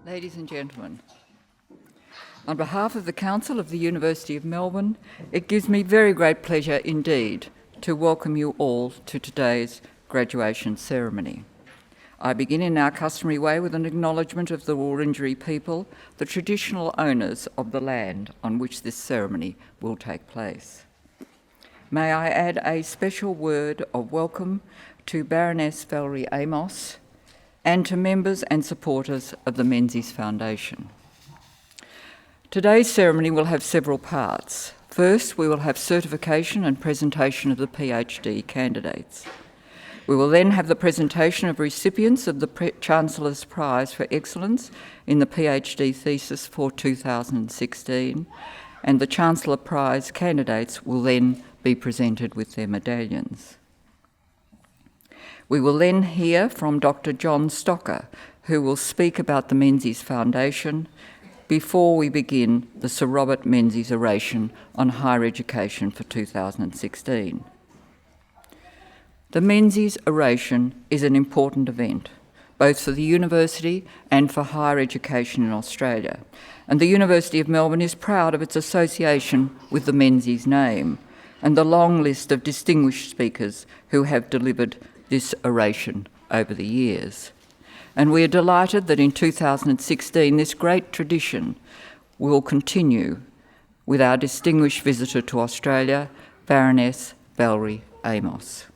Ladies and gentlemen, on behalf of the Council of the University of Melbourne, it gives me very great pleasure indeed to welcome you all to today's graduation ceremony. I begin in our customary way with an acknowledgement of the Wurundjeri people, the traditional owners of the land on which this ceremony will take place. May I add a special word of welcome to Baroness Valerie Amos and to members and supporters of the Menzies Foundation. Today's ceremony will have several parts. First, we will have certification and presentation of the PhD candidates. We will then have the presentation of recipients of the Chancellor's Prize for Excellence in the PhD thesis for 2016, and the Chancellor Prize candidates will then be presented with their medallions. We will then hear from Dr. John Stocker, who will speak about the Menzies Foundation before we begin the Sir Robert Menzies Oration on Higher Education for 2016. The Menzies Oration is an important event, both for the university and for higher education in Australia, and the University of Melbourne is proud of its association with the Menzies name and the long list of distinguished speakers who have delivered this oration over the years. And we are delighted that in 2016 this great tradition will continue with our distinguished visitor to Australia, Baroness Valerie Amos.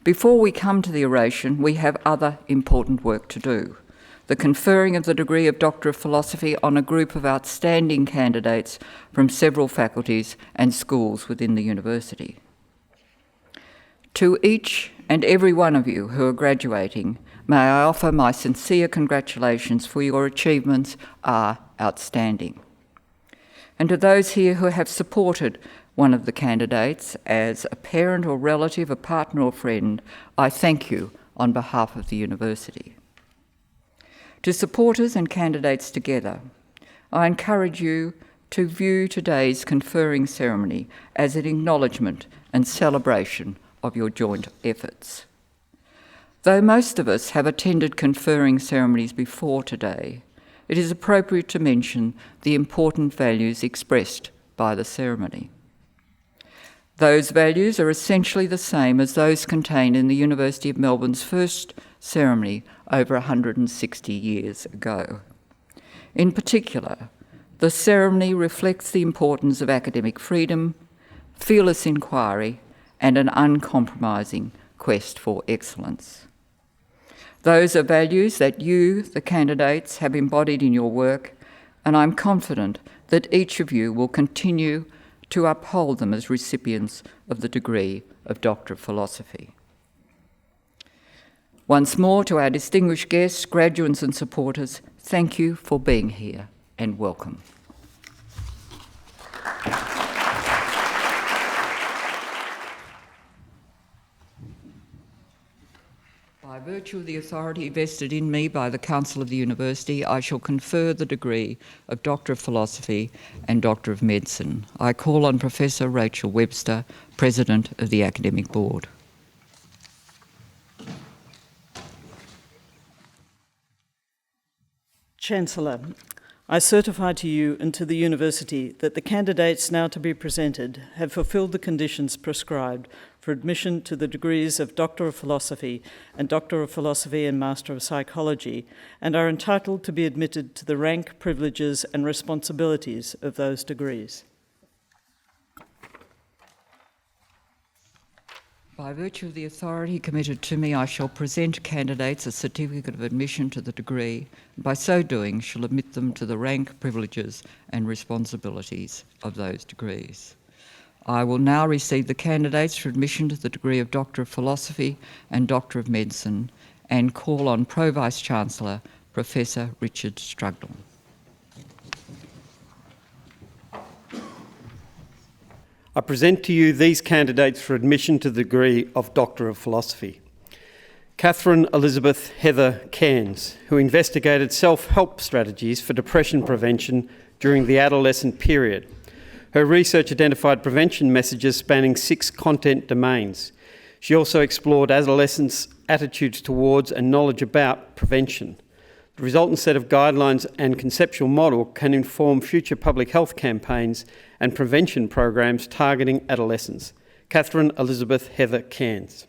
Before we come to the oration, we have other important work to do. The conferring of the degree of Doctor of Philosophy on a group of outstanding candidates from several faculties and schools within the university. To each and every one of you who are graduating, may I offer my sincere congratulations, for your achievements are outstanding. And to those here who have supported one of the candidates as a parent or relative, a partner or friend, I thank you on behalf of the university. To supporters and candidates together, I encourage you to view today's conferring ceremony as an acknowledgement and celebration of your joint efforts. Though most of us have attended conferring ceremonies before today, it is appropriate to mention the important values expressed by the ceremony. Those values are essentially the same as those contained in the University of Melbourne's first ceremony over 160 years ago. In particular, the ceremony reflects the importance of academic freedom, fearless inquiry, and an uncompromising quest for excellence. Those are values that you, the candidates, have embodied in your work, and I'm confident that each of you will continue to uphold them as recipients of the degree of Doctor of Philosophy. Once more, to our distinguished guests, graduates and supporters, thank you for being here and welcome. By virtue of the authority vested in me by the Council of the University, I shall confer the degree of Doctor of Philosophy and Doctor of Medicine. I call on Professor Rachel Webster, President of the Academic Board. Chancellor, I certify to you and to the University that the candidates now to be presented have fulfilled the conditions prescribed for admission to the degrees of Doctor of Philosophy and Doctor of Philosophy and Master of Psychology, and are entitled to be admitted to the rank, privileges, and responsibilities of those degrees. By virtue of the authority committed to me, I shall present candidates a certificate of admission to the degree, and by so doing shall admit them to the rank, privileges, and responsibilities of those degrees. I will now receive the candidates for admission to the degree of Doctor of Philosophy and Doctor of Medicine, and call on Pro Vice-Chancellor Professor Richard Strugdell. I present to you these candidates for admission to the degree of Doctor of Philosophy. Catherine Elizabeth Heather Cairns, who investigated self-help strategies for depression prevention during the adolescent period. Her research identified prevention messages spanning 6 content domains. She also explored adolescents' attitudes towards and knowledge about prevention. The resultant set of guidelines and conceptual model can inform future public health campaigns and prevention programs targeting adolescents. Catherine Elizabeth Heather Cairns.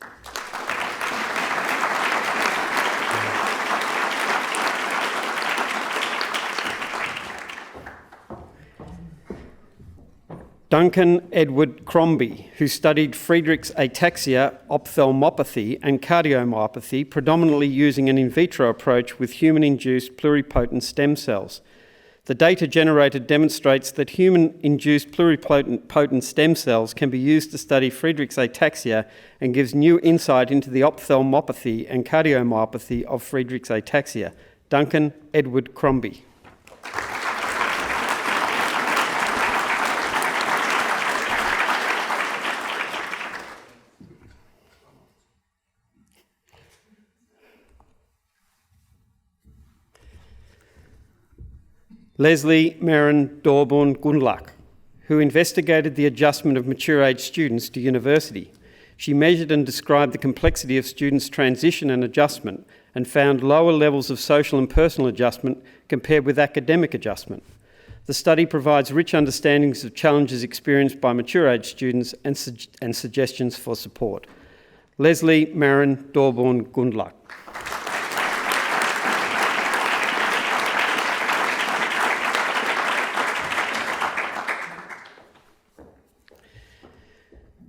Duncan Edward Crombie, who studied Friedreich's ataxia, ophthalmopathy and cardiomyopathy, predominantly using an in vitro approach with human-induced pluripotent stem cells. The data generated demonstrates that human-induced pluripotent stem cells can be used to study Friedreich's ataxia and gives new insight into the ophthalmopathy and cardiomyopathy of Friedreich's ataxia. Duncan Edward Crombie. Leslie Merrin Dorborn Gundlach, who investigated the adjustment of mature-age students to university. She measured and described the complexity of students' transition and adjustment and found lower levels of social and personal adjustment compared with academic adjustment. The study provides rich understandings of challenges experienced by mature-age students and suggestions for support. Leslie Merrin Dorborn Gundlach.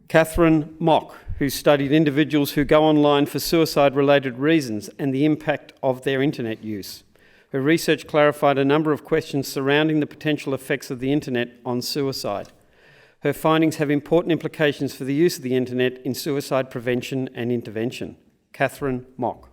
Catherine Mock, who studied individuals who go online for suicide-related reasons and the impact of their internet use. Her research clarified a number of questions surrounding the potential effects of the internet on suicide. Her findings have important implications for the use of the internet in suicide prevention and intervention. Catherine Mock.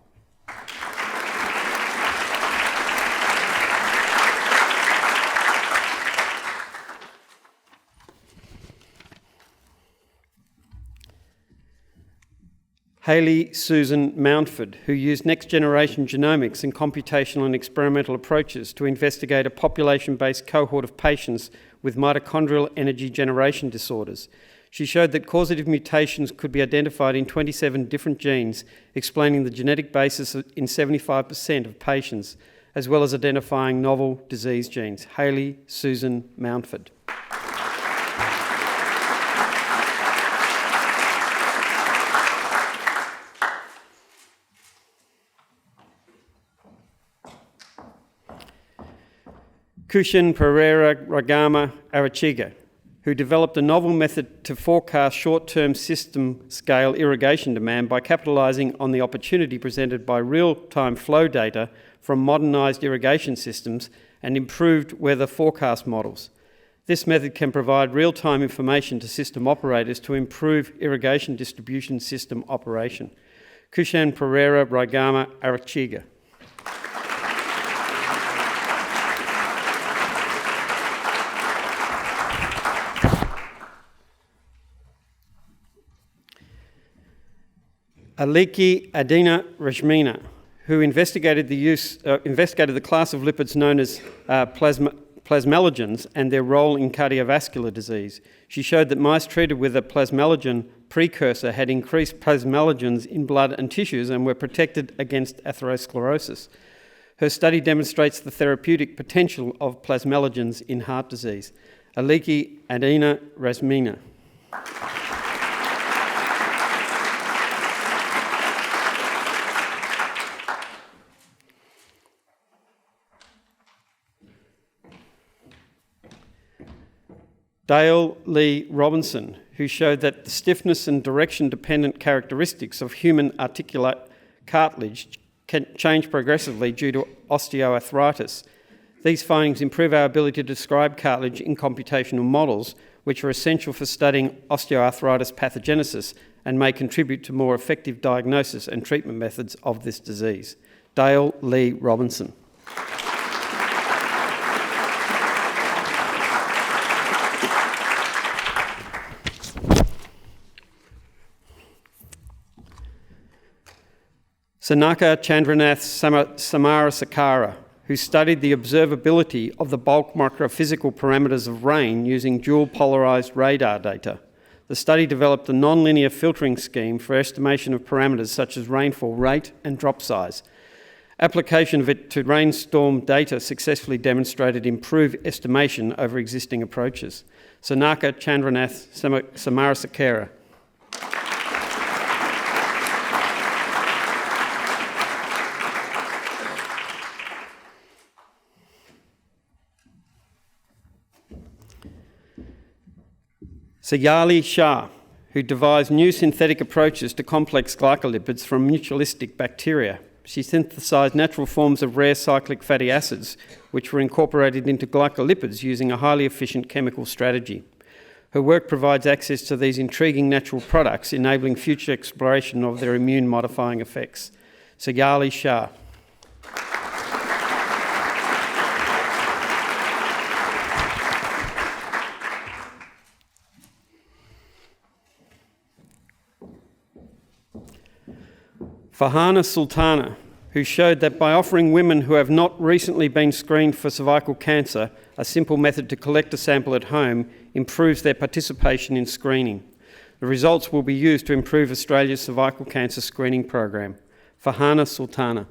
Hayley Susan Mountford, who used next-generation genomics and computational and experimental approaches to investigate a population-based cohort of patients with mitochondrial energy generation disorders. She showed that causative mutations could be identified in 27 different genes, explaining the genetic basis in 75% of patients, as well as identifying novel disease genes. Hayley Susan Mountford. Kushin Pereira Ragama Arachiga, who developed a novel method to forecast short-term system-scale irrigation demand by capitalising on the opportunity presented by real-time flow data from modernised irrigation systems and improved weather forecast models. This method can provide real-time information to system operators to improve irrigation distribution system operation. Kushan Pereira Raigama Arachiga. Aliki Adina Rajmina, who investigated the class of lipids known as plasmalogens and their role in cardiovascular disease. She showed that mice treated with a plasmalogen precursor had increased plasmalogens in blood and tissues and were protected against atherosclerosis. Her study demonstrates the therapeutic potential of plasmalogens in heart disease. Aliki Adina Rajmina. Dale Lee Robinson, who showed that the stiffness and direction-dependent characteristics of human articulate cartilage can change progressively due to osteoarthritis. These findings improve our ability to describe cartilage in computational models, which are essential for studying osteoarthritis pathogenesis and may contribute to more effective diagnosis and treatment methods of this disease. Dale Lee Robinson. Sanaka Chandranath Samarasakara, who studied the observability of the bulk microphysical parameters of rain using dual polarised radar data. The study developed a non-linear filtering scheme for estimation of parameters such as rainfall rate and drop size. Application of it to rainstorm data successfully demonstrated improved estimation over existing approaches. Sanaka Chandranath Samarasakara. Sayali Shah, who devised new synthetic approaches to complex glycolipids from mutualistic bacteria. She synthesized natural forms of rare cyclic fatty acids, which were incorporated into glycolipids using a highly efficient chemical strategy. Her work provides access to these intriguing natural products, enabling future exploration of their immune-modifying effects. Sayali Shah. Farhana Sultana, who showed that by offering women who have not recently been screened for cervical cancer a simple method to collect a sample at home improves their participation in screening. The results will be used to improve Australia's cervical cancer screening program. Farhana Sultana.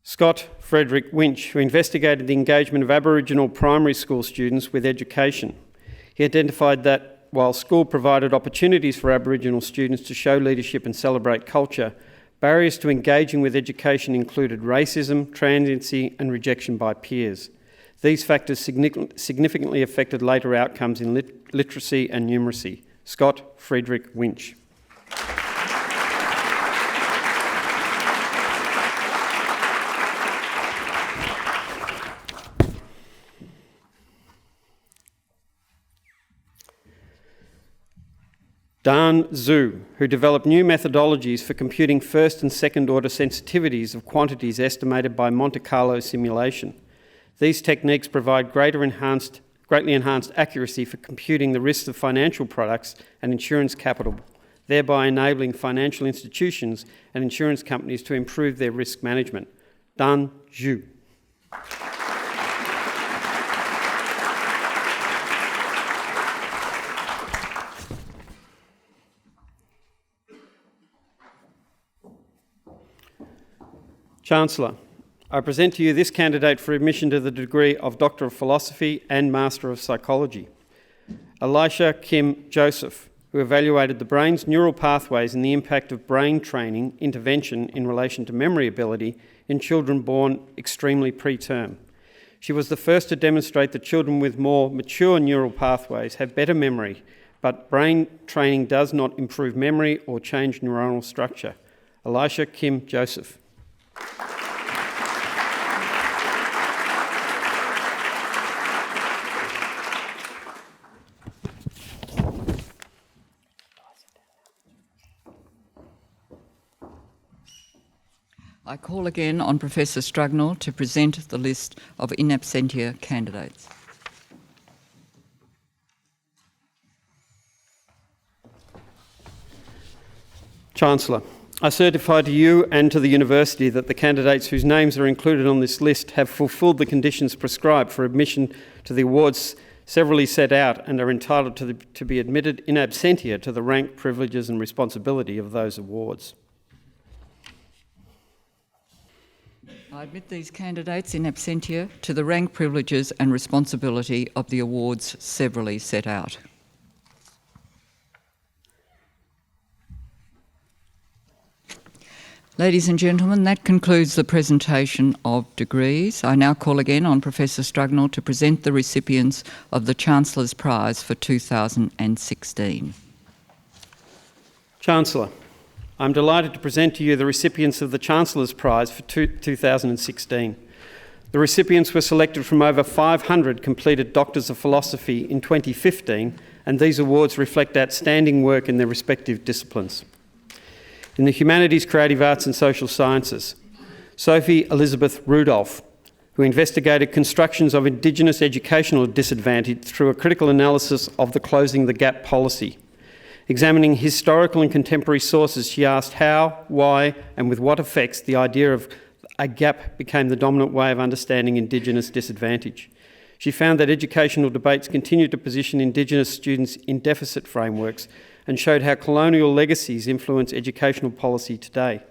Scott Frederick Winch, who investigated the engagement of Aboriginal primary school students with education. He identified that while school provided opportunities for Aboriginal students to show leadership and celebrate culture, barriers to engaging with education included racism, transiency and rejection by peers. These factors significantly affected later outcomes in literacy and numeracy. Scott Frederick Winch. Dan Zhu, who developed new methodologies for computing first and second order sensitivities of quantities estimated by Monte Carlo simulation. These techniques provide greatly enhanced accuracy for computing the risks of financial products and insurance capital, thereby enabling financial institutions and insurance companies to improve their risk management. Dan Zhu. Chancellor, I present to you this candidate for admission to the degree of Doctor of Philosophy and Master of Psychology. Elisha Kim Joseph, who evaluated the brain's neural pathways and the impact of brain training intervention in relation to memory ability in children born extremely preterm. She was the first to demonstrate that children with more mature neural pathways have better memory, but brain training does not improve memory or change neuronal structure. Elisha Kim Joseph. I call again on Professor Strugnell to present the list of in absentia candidates. Chancellor, I certify to you and to the University that the candidates whose names are included on this list have fulfilled the conditions prescribed for admission to the awards severally set out and are entitled to be admitted in absentia to the rank, privileges and responsibility of those awards. I admit these candidates in absentia to the rank, privileges and responsibility of the awards severally set out. Ladies and gentlemen, that concludes the presentation of degrees. I now call again on Professor Strugnell to present the recipients of the Chancellor's Prize for 2016. Chancellor, I'm delighted to present to you the recipients of the Chancellor's Prize for 2016. The recipients were selected from over 500 completed Doctors of Philosophy in 2015, and these awards reflect outstanding work in their respective disciplines. In the Humanities, Creative Arts and Social Sciences, Sophie Elizabeth Rudolph, who investigated constructions of Indigenous educational disadvantage through a critical analysis of the Closing the Gap policy. Examining historical and contemporary sources, she asked how, why, and with what effects the idea of a gap became the dominant way of understanding Indigenous disadvantage. She found that educational debates continued to position Indigenous students in deficit frameworks and showed how colonial legacies influence educational policy today.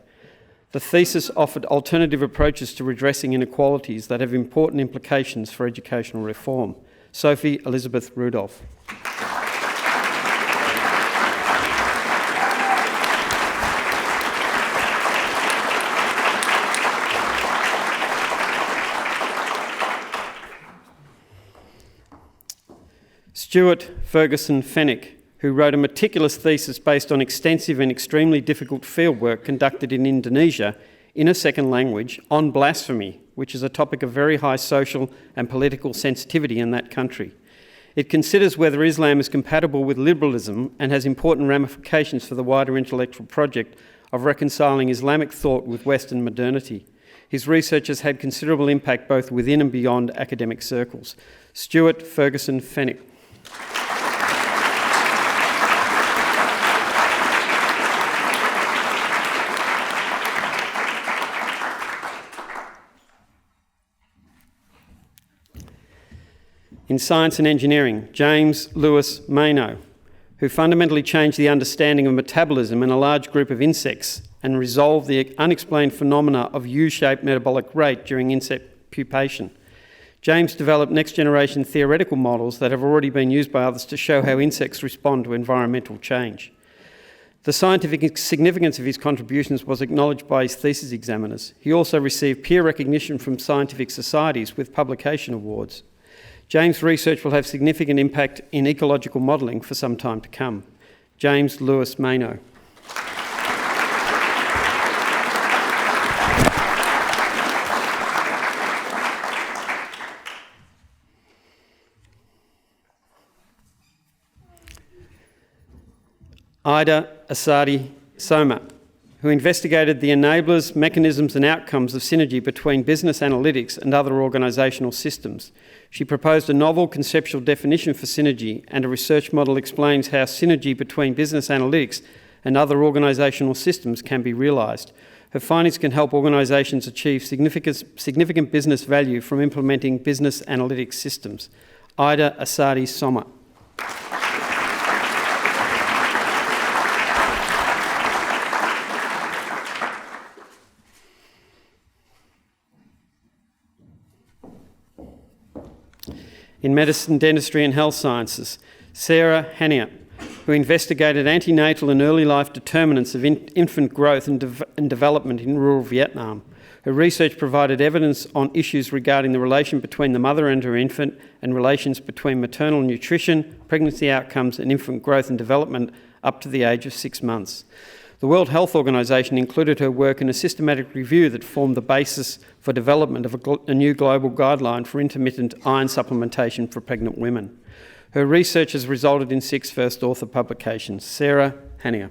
The thesis offered alternative approaches to redressing inequalities that have important implications for educational reform. Sophie Elizabeth Rudolph. Stuart Ferguson Fenwick, who wrote a meticulous thesis based on extensive and extremely difficult fieldwork conducted in Indonesia in a second language on blasphemy, which is a topic of very high social and political sensitivity in that country. It considers whether Islam is compatible with liberalism and has important ramifications for the wider intellectual project of reconciling Islamic thought with Western modernity. His research has had considerable impact both within and beyond academic circles. Stuart Ferguson Fenwick. In science and engineering, James Lewis Mayno, who fundamentally changed the understanding of metabolism in a large group of insects and resolved the unexplained phenomena of U-shaped metabolic rate during insect pupation. James developed next-generation theoretical models that have already been used by others to show how insects respond to environmental change. The scientific significance of his contributions was acknowledged by his thesis examiners. He also received peer recognition from scientific societies with publication awards. James' research will have significant impact in ecological modelling for some time to come. James Lewis Mayno. Ida Asadi Soma, who investigated the enablers, mechanisms and outcomes of synergy between business analytics and other organisational systems. She proposed a novel conceptual definition for synergy, and a research model explains how synergy between business analytics and other organisational systems can be realised. Her findings can help organisations achieve significant business value from implementing business analytics systems. Ida Asadi Soma. In medicine, dentistry and health sciences, Sarah Hanier, who investigated antenatal and early life determinants of infant growth and development in rural Vietnam. Her research provided evidence on issues regarding the relation between the mother and her infant and relations between maternal nutrition, pregnancy outcomes and infant growth and development up to the age of 6 months. The World Health Organization included her work in a systematic review that formed the basis for development of a new global guideline for intermittent iron supplementation for pregnant women. Her research has resulted in 6 first author publications. Sarah Hanninger.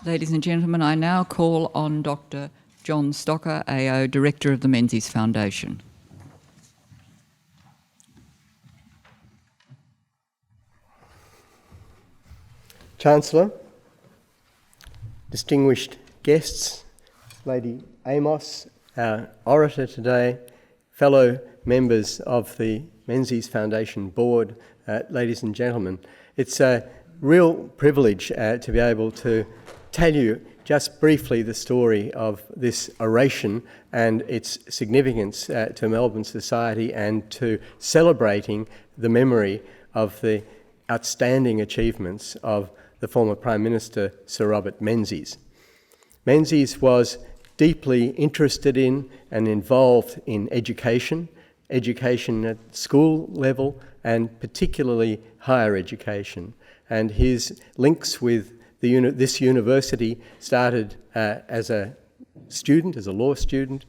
Ladies and gentlemen, I now call on Dr. John Stocker, AO, Director of the Menzies Foundation. Chancellor, distinguished guests, Lady Amos, our orator today, fellow members of the Menzies Foundation Board, ladies and gentlemen, it's a real privilege to be able to tell you just briefly the story of this oration and its significance to Melbourne society and to celebrating the memory of the outstanding achievements of the former Prime Minister, Sir Robert Menzies. Menzies was deeply interested in and involved in education at school level and particularly higher education. And his links with this university started as a student, as a law student,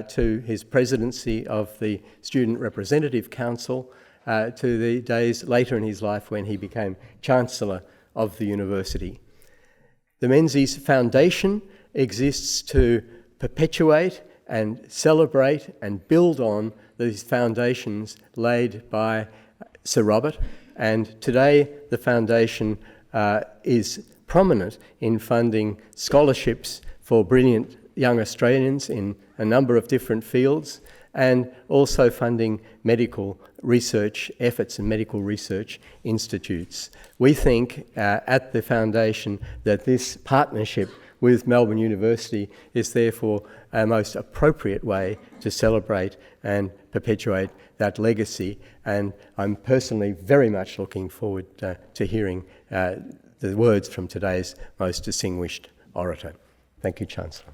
to his presidency of the Student Representative Council, to the days later in his life when he became Chancellor of the university. The Menzies Foundation exists to perpetuate and celebrate and build on these foundations laid by Sir Robert, and today the foundation is prominent in funding scholarships for brilliant young Australians in a number of different fields, and also funding medical research efforts and medical research institutes. We think at the foundation that this partnership with Melbourne University is therefore a most appropriate way to celebrate and perpetuate that legacy, and I'm personally very much looking forward to hearing the words from today's most distinguished orator. Thank you, Chancellor.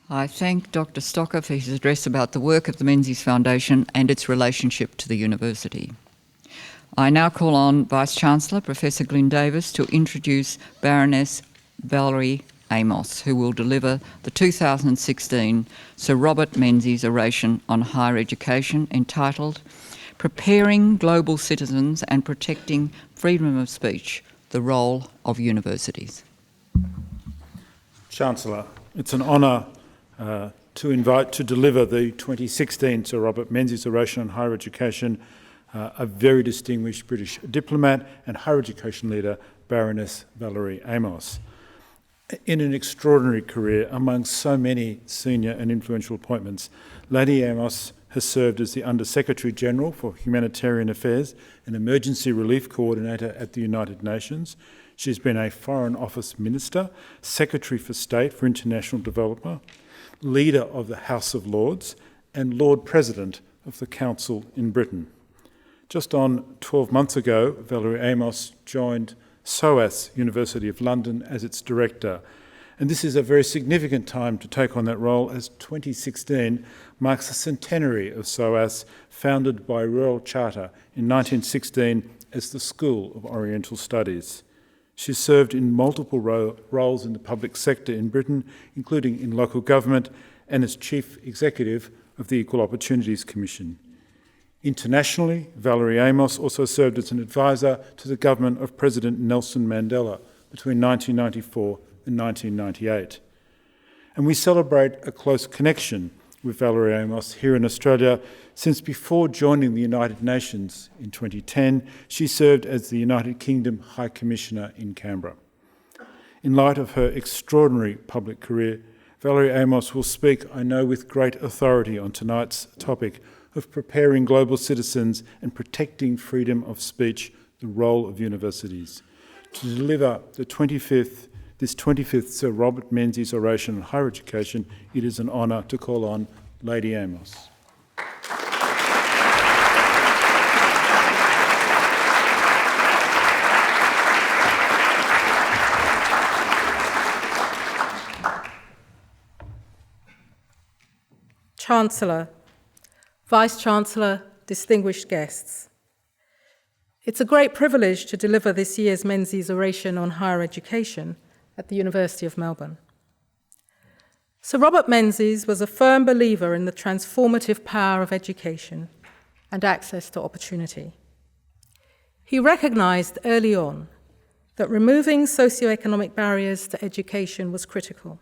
I thank Dr. Stocker for his address about the work of the Menzies Foundation and its relationship to the university. I now call on Vice-Chancellor Professor Glyn Davis to introduce Baroness Valerie Amos, who will deliver the 2016 Sir Robert Menzies Oration on Higher Education entitled Preparing Global Citizens and Protecting Freedom of Speech, the Role of Universities. Chancellor, it's an honour to invite to deliver the 2016 Sir Robert Menzies Oration on Higher Education a very distinguished British diplomat and higher education leader, Baroness Valerie Amos. In an extraordinary career among so many senior and influential appointments, Lady Amos has served as the Under-Secretary General for Humanitarian Affairs and Emergency Relief Coordinator at the United Nations. She's been a Foreign Office Minister, Secretary for State for International Development, Leader of the House of Lords, and Lord President of the Council in Britain. Just on 12 months ago, Valerie Amos joined SOAS, University of London, as its director. And this is a very significant time to take on that role, as 2016 marks the centenary of SOAS, founded by Royal Charter in 1916 as the School of Oriental Studies. She served in multiple roles in the public sector in Britain, including in local government and as Chief Executive of the Equal Opportunities Commission. Internationally, Valerie Amos also served as an advisor to the government of President Nelson Mandela between 1994 and 1998. And we celebrate a close connection with Valerie Amos here in Australia, since before joining the United Nations in 2010, she served as the United Kingdom High Commissioner in Canberra. In light of her extraordinary public career, Valerie Amos will speak, I know, with great authority on tonight's topic of preparing global citizens and protecting freedom of speech, the role of universities. To deliver this 25th Sir Robert Menzies Oration on Higher Education, it is an honour to call on Lady Amos. Chancellor, Vice-Chancellor, distinguished guests. It's a great privilege to deliver this year's Menzies Oration on Higher Education at the University of Melbourne. Sir Robert Menzies was a firm believer in the transformative power of education and access to opportunity. He recognised early on that removing socioeconomic barriers to education was critical,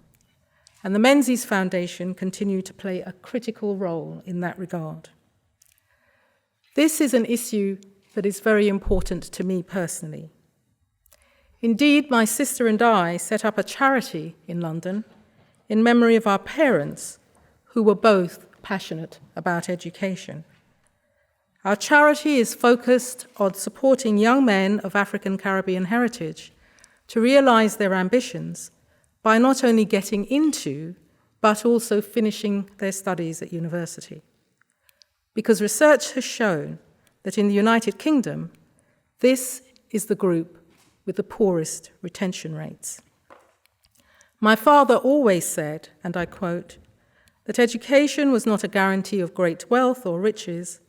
and the Menzies Foundation continued to play a critical role in that regard. This is an issue that is very important to me personally. Indeed, my sister and I set up a charity in London in memory of our parents, who were both passionate about education. Our charity is focused on supporting young men of African Caribbean heritage to realise their ambitions by not only getting into, but also finishing their studies at university. Because research has shown that in the United Kingdom, this is the group with the poorest retention rates. My father always said, and I quote, that education was not a guarantee of great wealth or riches,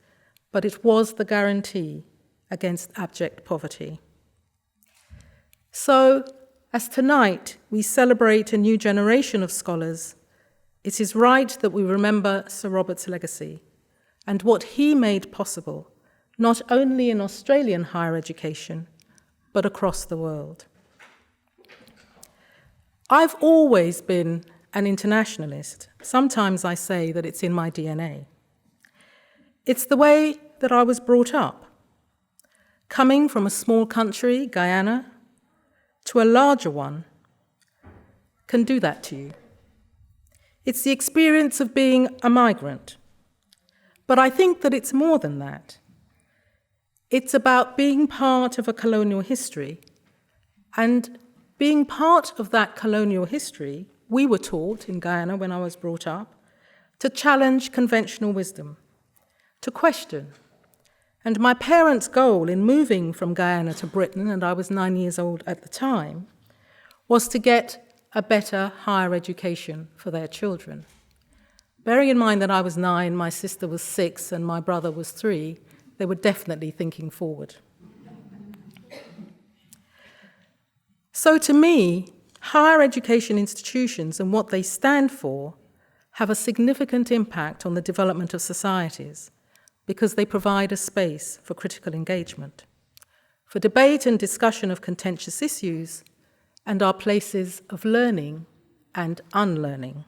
but it was the guarantee against abject poverty. So, as tonight we celebrate a new generation of scholars, it is right that we remember Sir Robert's legacy and what he made possible, not only in Australian higher education, but across the world. I've always been an internationalist. Sometimes I say that it's in my DNA. It's the way that I was brought up. Coming from a small country, Guyana, to a larger one can do that to you. It's the experience of being a migrant. But I think that it's more than that. It's about being part of a colonial history, and being part of that colonial history, we were taught in Guyana when I was brought up, to challenge conventional wisdom, to question. And my parents' goal in moving from Guyana to Britain, and I was 9 years old at the time, was to get a better higher education for their children. Bearing in mind that I was 9, my sister was 6, and my brother was 3, they were definitely thinking forward. So to me, higher education institutions and what they stand for have a significant impact on the development of societies because they provide a space for critical engagement, for debate and discussion of contentious issues, and are places of learning and unlearning.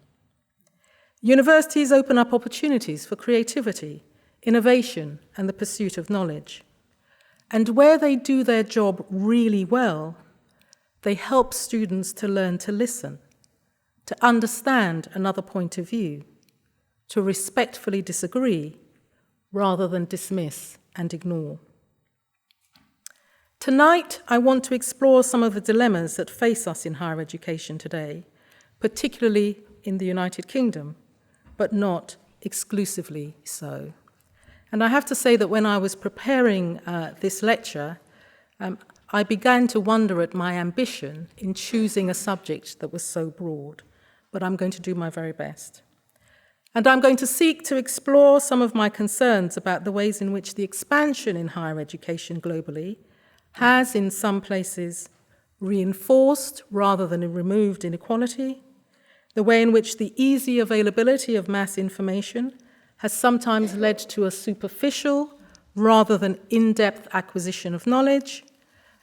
Universities open up opportunities for creativity, innovation, and the pursuit of knowledge. And where they do their job really well, they help students to learn to listen, to understand another point of view, to respectfully disagree, rather than dismiss and ignore. Tonight, I want to explore some of the dilemmas that face us in higher education today, particularly in the United Kingdom, but not exclusively so. And I have to say that when I was preparing this lecture, I began to wonder at my ambition in choosing a subject that was so broad, but I'm going to do my very best. And I'm going to seek to explore some of my concerns about the ways in which the expansion in higher education globally has, in some places, reinforced rather than removed inequality, the way in which the easy availability of mass information has sometimes led to a superficial rather than in-depth acquisition of knowledge,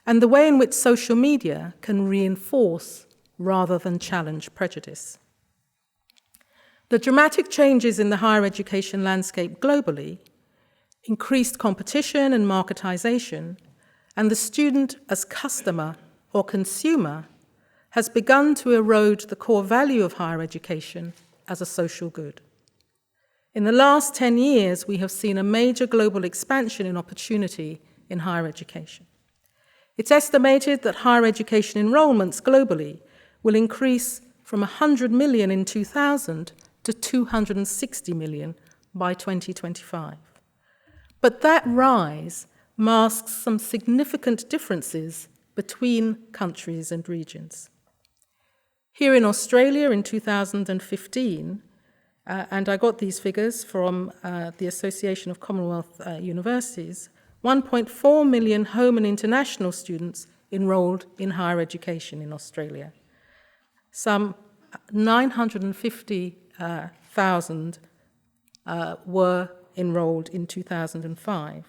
and the way in which social media can reinforce rather than challenge prejudice. The dramatic changes in the higher education landscape globally, increased competition and marketization, and the student as customer or consumer has begun to erode the core value of higher education as a social good. In the last 10 years, we have seen a major global expansion in opportunity in higher education. It's estimated that higher education enrollments globally will increase from 100 million in 2000 to 260 million by 2025. But that rise masks some significant differences between countries and regions. Here in Australia in 2015, and I got these figures from the Association of Commonwealth Universities, 1.4 million home and international students enrolled in higher education in Australia. Some 950,000 were enrolled in 2005.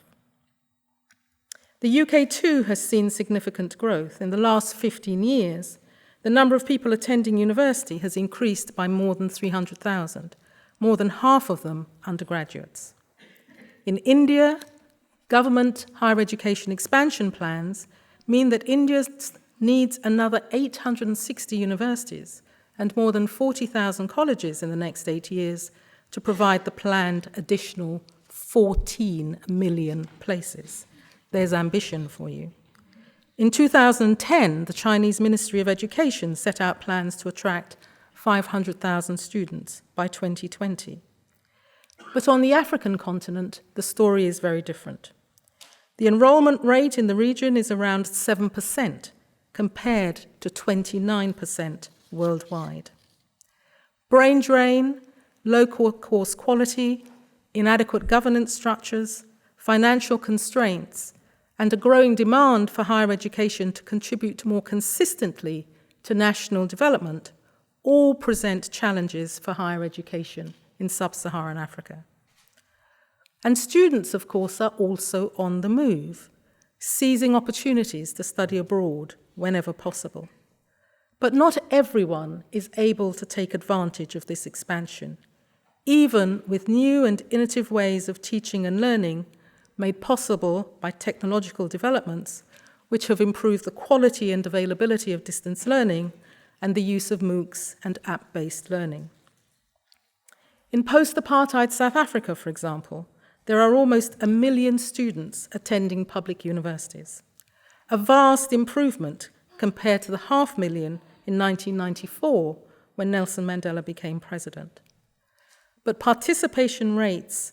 The UK too has seen significant growth. In the last 15 years, the number of people attending university has increased by more than 300,000, more than half of them undergraduates. In India, government higher education expansion plans mean that India needs another 860 universities and more than 40,000 colleges in the next 8 years to provide the planned additional 14 million places. There's ambition for you. In 2010, the Chinese Ministry of Education set out plans to attract 500,000 students by 2020. But on the African continent, the story is very different. The enrollment rate in the region is around 7%, compared to 29% worldwide. Brain drain, low course quality, inadequate governance structures, financial constraints, and a growing demand for higher education to contribute more consistently to national development all present challenges for higher education in sub-Saharan Africa. And students, of course, are also on the move, seizing opportunities to study abroad whenever possible. But not everyone is able to take advantage of this expansion, even with new and innovative ways of teaching and learning made possible by technological developments, which have improved the quality and availability of distance learning and the use of MOOCs and app-based learning. In post-apartheid South Africa, for example, there are almost 1 million students attending public universities, a vast improvement compared to the 500,000 in 1994 when Nelson Mandela became president. But participation rates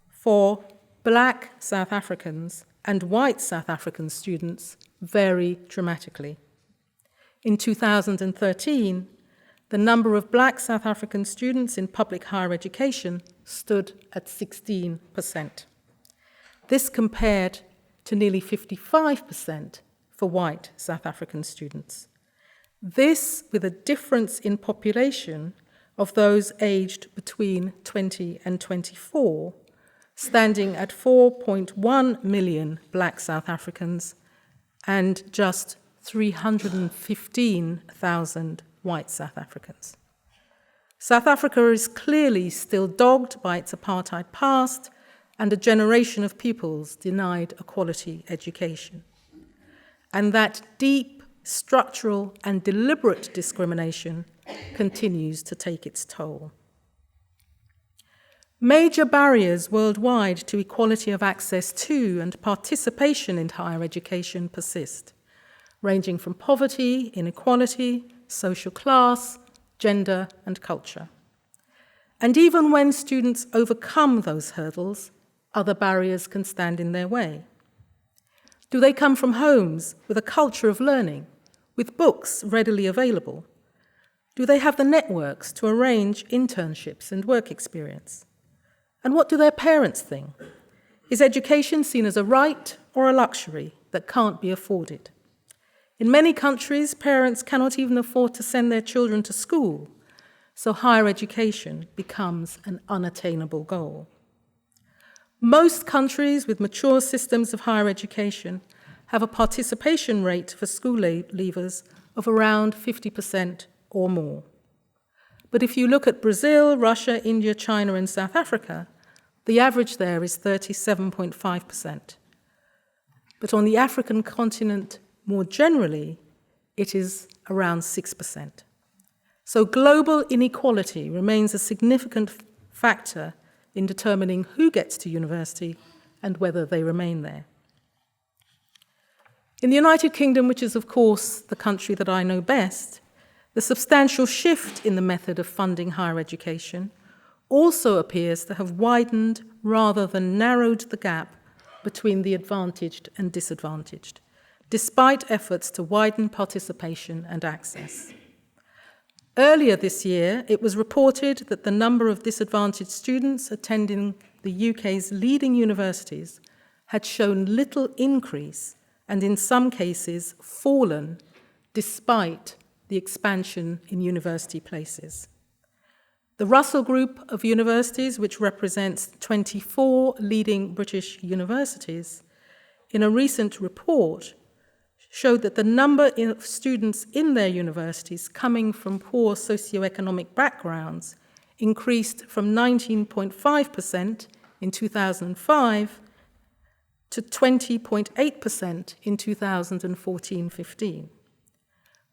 for Black South Africans and white South African students vary dramatically. In 2013, the number of Black South African students in public higher education stood at 16%. This compared to nearly 55% for white South African students. This with a difference in population of those aged between 20 and 24, standing at 4.1 million Black South Africans and just 315,000 white South Africans. South Africa is clearly still dogged by its apartheid past and a generation of pupils denied a quality education. And that deep, structural, and deliberate discrimination continues to take its toll. Major barriers worldwide to equality of access to and participation in higher education persist, ranging from poverty, inequality, social class, gender, and culture. And even when students overcome those hurdles, other barriers can stand in their way. Do they come from homes with a culture of learning, with books readily available? Do they have the networks to arrange internships and work experience? And what do their parents think? Is education seen as a right or a luxury that can't be afforded? In many countries, parents cannot even afford to send their children to school, so higher education becomes an unattainable goal. Most countries with mature systems of higher education have a participation rate for school leavers of around 50% or more. But if you look at Brazil, Russia, India, China, and South Africa, the average there is 37.5%. But on the African continent, more generally, it is around 6%. So global inequality remains a significant factor in determining who gets to university and whether they remain there. In the United Kingdom, which is of course the country that I know best, the substantial shift in the method of funding higher education also appears to have widened rather than narrowed the gap between the advantaged and disadvantaged, despite efforts to widen participation and access. Earlier this year, it was reported that the number of disadvantaged students attending the UK's leading universities had shown little increase and in some cases fallen despite the expansion in university places. The Russell Group of Universities, which represents 24 leading British universities, in a recent report showed that the number of students in their universities coming from poor socioeconomic backgrounds increased from 19.5% in 2005 to 20.8% in 2014-15.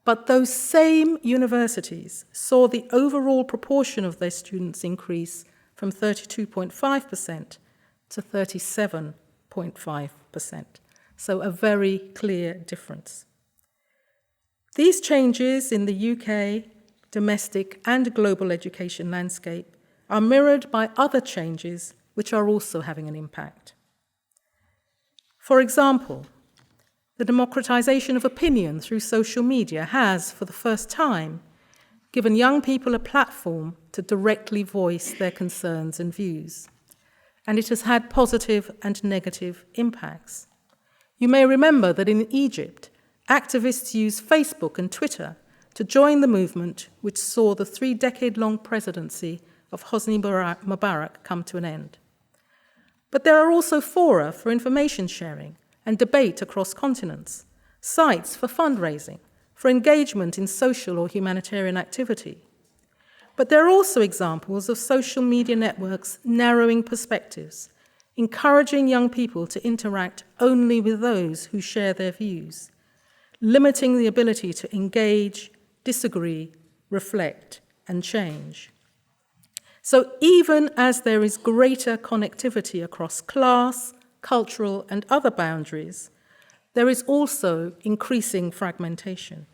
But those same universities saw the overall proportion of their students increase from 32.5% to 37.5%. So a very clear difference. These changes in the UK, domestic and global education landscape are mirrored by other changes which are also having an impact. For example, the democratization of opinion through social media has, for the first time, given young people a platform to directly voice their concerns and views. And it has had positive and negative impacts. You may remember that in Egypt, activists used Facebook and Twitter to join the movement which saw the 3-decade-long presidency of Hosni Mubarak come to an end. But there are also fora for information sharing and debate across continents, sites for fundraising, for engagement in social or humanitarian activity. But there are also examples of social media networks narrowing perspectives, encouraging young people to interact only with those who share their views, limiting the ability to engage, disagree, reflect, and change. So even as there is greater connectivity across class, cultural, and other boundaries, there is also increasing fragmentation.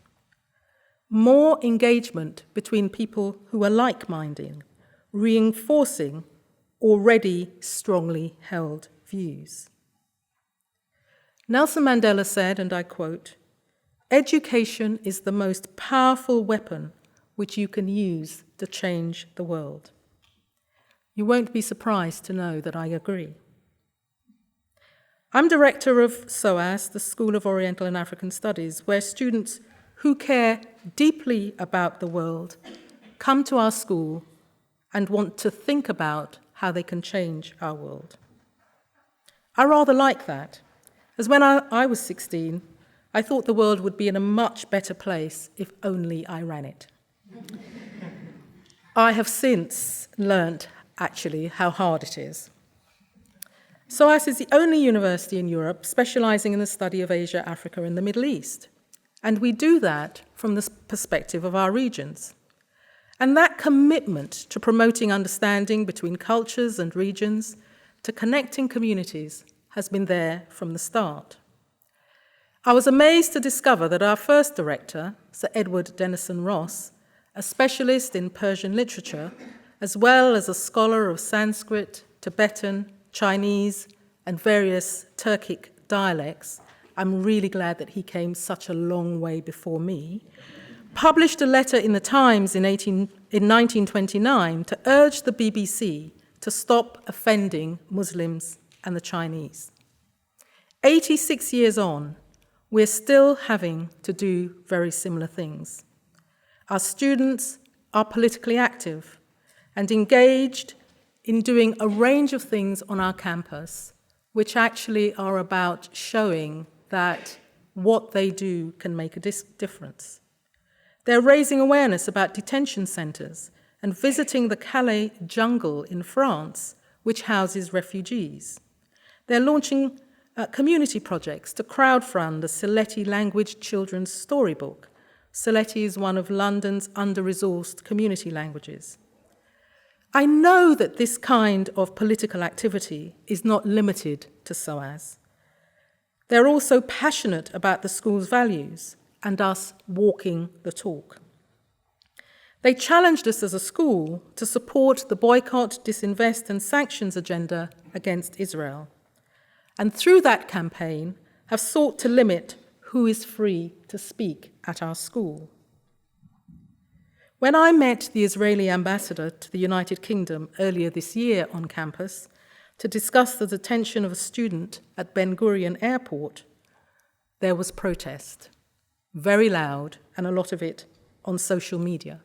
More engagement between people who are like-minded, reinforcing already strongly held views. Nelson Mandela said, and I quote, "Education is the most powerful weapon which you can use to change the world." You won't be surprised to know that I agree. I'm director of SOAS, the School of Oriental and African Studies, where students who care deeply about the world come to our school and want to think about how they can change our world. I rather like that, as when I was 16, I thought the world would be in a much better place if only I ran it. I have since learnt, actually, how hard it is. SOAS is the only university in Europe specializing in the study of Asia, Africa, and the Middle East. And we do that from the perspective of our regions. And that commitment to promoting understanding between cultures and regions, to connecting communities, has been there from the start. I was amazed to discover that our first director, Sir Edward Denison Ross, a specialist in Persian literature, as well as a scholar of Sanskrit, Tibetan, Chinese, and various Turkic dialects, I'm really glad that he came such a long way before me, published a letter in the Times in 1929 to urge the BBC to stop offending Muslims and the Chinese. 86 years on, we're still having to do very similar things. Our students are politically active and engaged in doing a range of things on our campus, which actually are about showing that what they do can make a difference. They're raising awareness about detention centres and visiting the Calais jungle in France, which houses refugees. They're launching community projects to crowdfund the Sylheti language children's storybook. Sylheti is one of London's under-resourced community languages. I know that this kind of political activity is not limited to SOAS. They're also passionate about the school's values and us walking the talk. They challenged us as a school to support the boycott, disinvest and sanctions agenda against Israel, and through that campaign have sought to limit who is free to speak at our school. When I met the Israeli ambassador to the United Kingdom earlier this year on campus to discuss the detention of a student at Ben Gurion Airport, there was protest, very loud, and a lot of it on social media.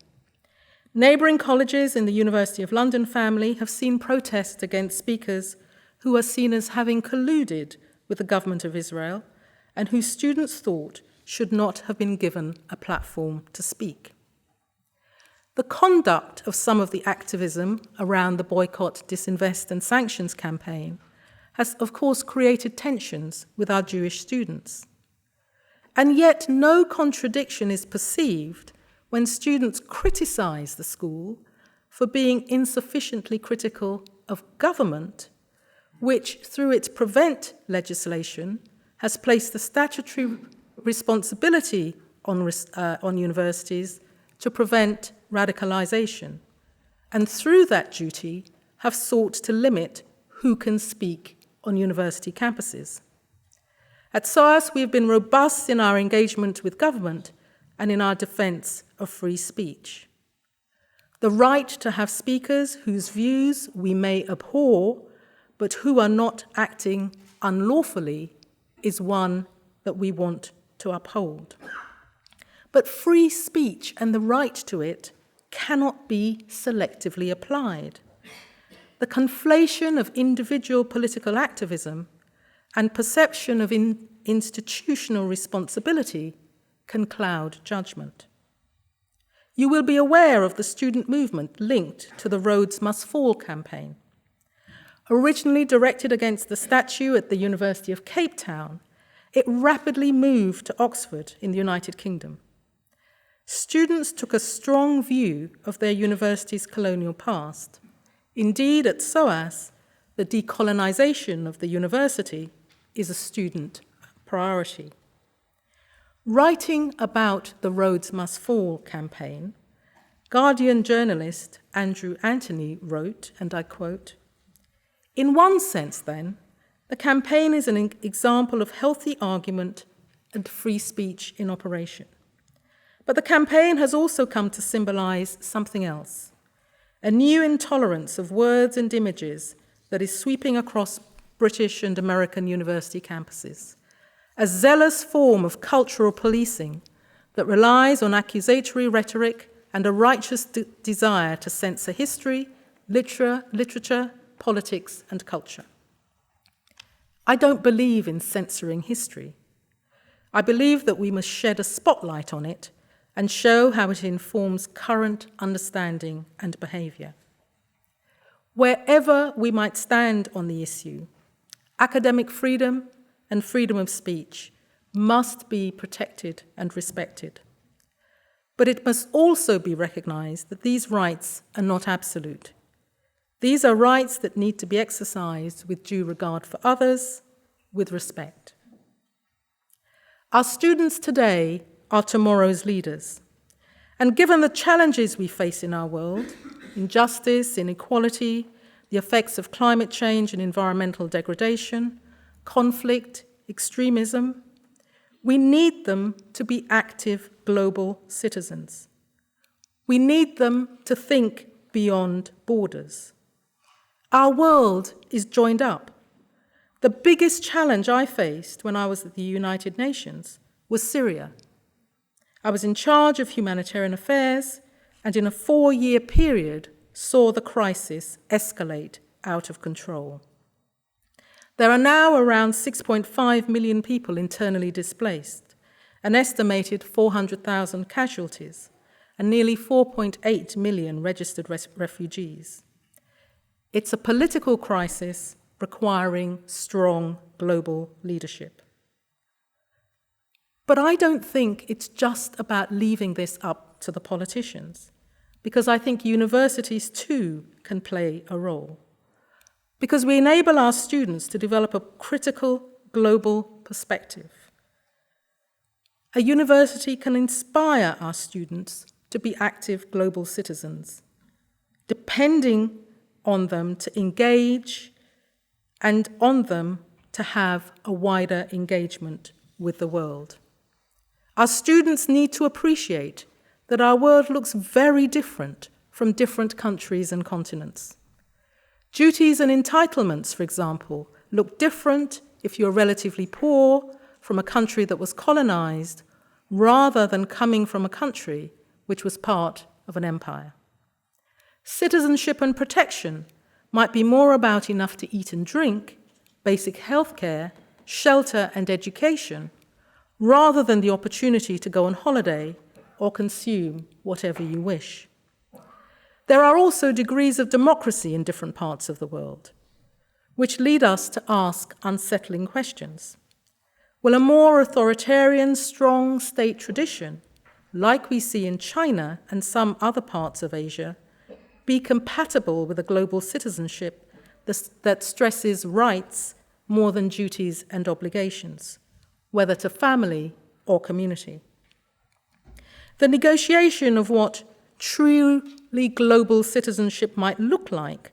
Neighbouring colleges in the University of London family have seen protests against speakers who are seen as having colluded with the government of Israel and whose students thought should not have been given a platform to speak. The conduct of some of the activism around the boycott, disinvest and sanctions campaign has, of course, created tensions with our Jewish students. And yet no contradiction is perceived when students criticise the school for being insufficiently critical of government, which, through its prevent legislation, has placed the statutory responsibility on universities to prevent radicalisation, and through that duty have sought to limit who can speak on university campuses. At SOAS, we have been robust in our engagement with government and in our defence of free speech. The right to have speakers whose views we may abhor, but who are not acting unlawfully, is one that we want to uphold. But free speech and the right to it cannot be selectively applied. The conflation of individual political activism and perception of institutional responsibility can cloud judgment. You will be aware of the student movement linked to the Rhodes Must Fall campaign. Originally directed against the statue at the University of Cape Town, it rapidly moved to Oxford in the United Kingdom. Students took a strong view of their university's colonial past. Indeed, at SOAS, the decolonisation of the university is a student priority. Writing about the Rhodes Must Fall campaign, Guardian journalist Andrew Anthony wrote, and I quote, "In one sense, then, the campaign is an example of healthy argument and free speech in operation. But the campaign has also come to symbolise something else, a new intolerance of words and images that is sweeping across British and American university campuses, a zealous form of cultural policing that relies on accusatory rhetoric and a righteous desire to censor history, literature, politics, and culture. I don't believe in censoring history. I believe that we must shed a spotlight on it and show how it informs current understanding and behaviour. Wherever we might stand on the issue, academic freedom and freedom of speech must be protected and respected. But it must also be recognised that these rights are not absolute. These are rights that need to be exercised with due regard for others, with respect. Our students today are tomorrow's leaders. And given the challenges we face in our world, injustice, inequality, the effects of climate change and environmental degradation, conflict, extremism, we need them to be active global citizens. We need them to think beyond borders. Our world is joined up. The biggest challenge I faced when I was at the United Nations was Syria. I was in charge of humanitarian affairs, and in a 4-year period saw the crisis escalate out of control. There are now around 6.5 million people internally displaced, an estimated 400,000 casualties, and nearly 4.8 million registered refugees. It's a political crisis requiring strong global leadership. But I don't think it's just about leaving this up to the politicians, because I think universities too can play a role. Because we enable our students to develop a critical global perspective. A university can inspire our students to be active global citizens, depending on them to engage and on them to have a wider engagement with the world. Our students need to appreciate that our world looks very different from different countries and continents. Duties and entitlements, for example, look different if you're relatively poor from a country that was colonized rather than coming from a country which was part of an empire. Citizenship and protection might be more about enough to eat and drink, basic healthcare, shelter and education, rather than the opportunity to go on holiday or consume whatever you wish. There are also degrees of democracy in different parts of the world, which lead us to ask unsettling questions. Will a more authoritarian, strong state tradition, like we see in China and some other parts of Asia, be compatible with a global citizenship that stresses rights more than duties and obligations, whether to family or community? The negotiation of what truly global citizenship might look like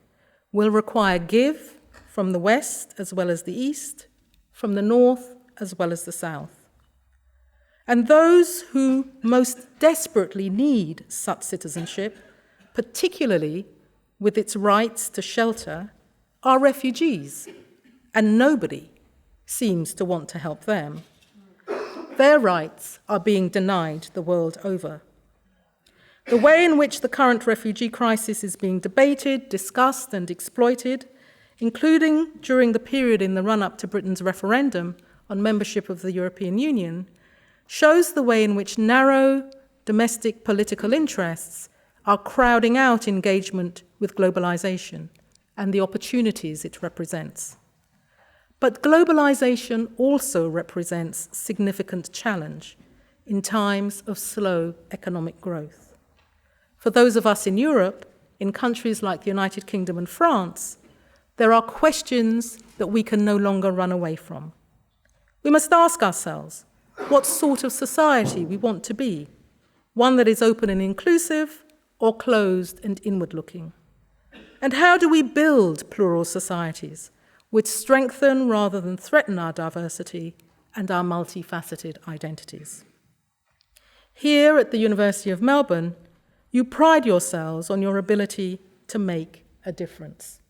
will require give from the West as well as the East, from the North as well as the South. And those who most desperately need such citizenship, particularly with its rights to shelter, are refugees, and nobody seems to want to help them. Their rights are being denied the world over. The way in which the current refugee crisis is being debated, discussed, and exploited, including during the period in the run-up to Britain's referendum on membership of the European Union, shows the way in which narrow domestic political interests are crowding out engagement with globalization and the opportunities it represents. But globalization also represents significant challenge in times of slow economic growth. For those of us in Europe, in countries like the United Kingdom and France, there are questions that we can no longer run away from. We must ask ourselves what sort of society we want to be, one that is open and inclusive or closed and inward-looking. And how do we build plural societies which strengthen rather than threaten our diversity and our multifaceted identities? Here at the University of Melbourne, you pride yourselves on your ability to make a difference.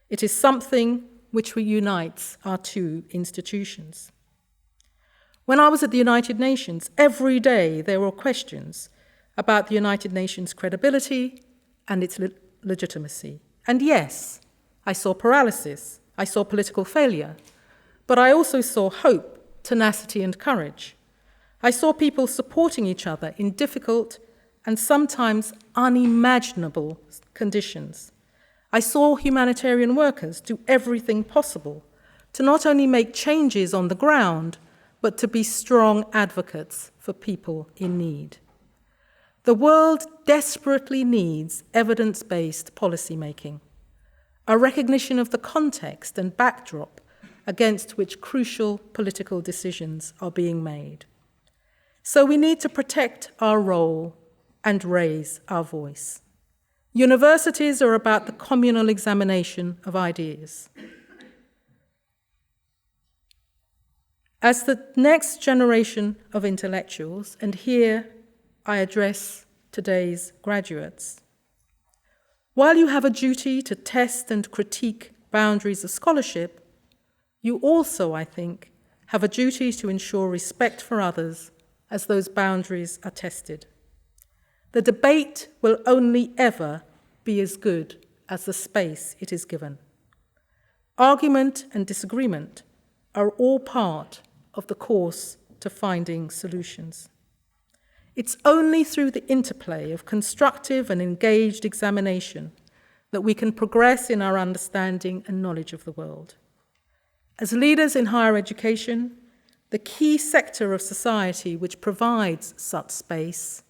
It is something which unites our two institutions. When I was at the United Nations, every day there were questions about the United Nations' credibility and its legitimacy. And yes, I saw paralysis, I saw political failure, but I also saw hope, tenacity, and courage. I saw people supporting each other in difficult and sometimes unimaginable conditions. I saw humanitarian workers do everything possible to not only make changes on the ground, but to be strong advocates for people in need. The world desperately needs evidence-based policymaking, a recognition of the context and backdrop against which crucial political decisions are being made. So we need to protect our role and raise our voice. Universities are about the communal examination of ideas. As the next generation of intellectuals, and here I address today's graduates, while you have a duty to test and critique boundaries of scholarship, you also, I think, have a duty to ensure respect for others as those boundaries are tested. The debate will only ever be as good as the space it is given. Argument and disagreement are all part of the course to finding solutions. It's only through the interplay of constructive and engaged examination that we can progress in our understanding and knowledge of the world. As leaders in higher education, the key sector of society which provides such space,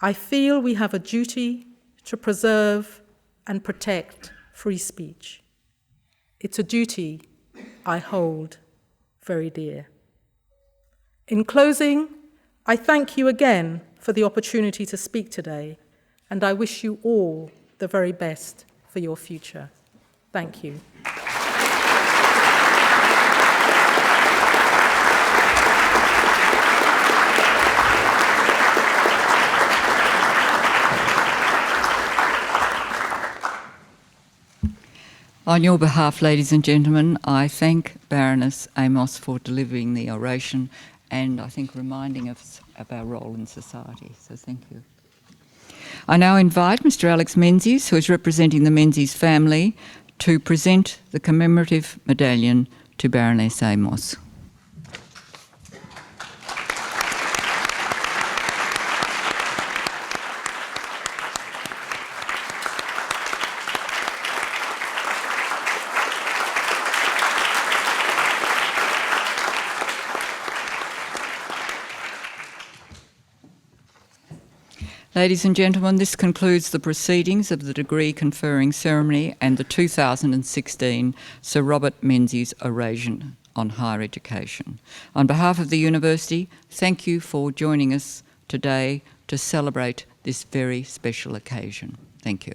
I feel we have a duty to preserve and protect free speech. It's a duty I hold very dear. In closing, I thank you again for the opportunity to speak today, and I wish you all the very best for your future. Thank you. On your behalf, ladies and gentlemen, I thank Baroness Amos for delivering the oration and I think reminding us of our role in society. So thank you. I now invite Mr. Alex Menzies, who is representing the Menzies family, to present the commemorative medallion to Baroness Amos. Ladies and gentlemen, this concludes the proceedings of the degree conferring ceremony and the 2016 Sir Robert Menzies Oration on Higher Education. On behalf of the University, thank you for joining us today to celebrate this very special occasion. Thank you.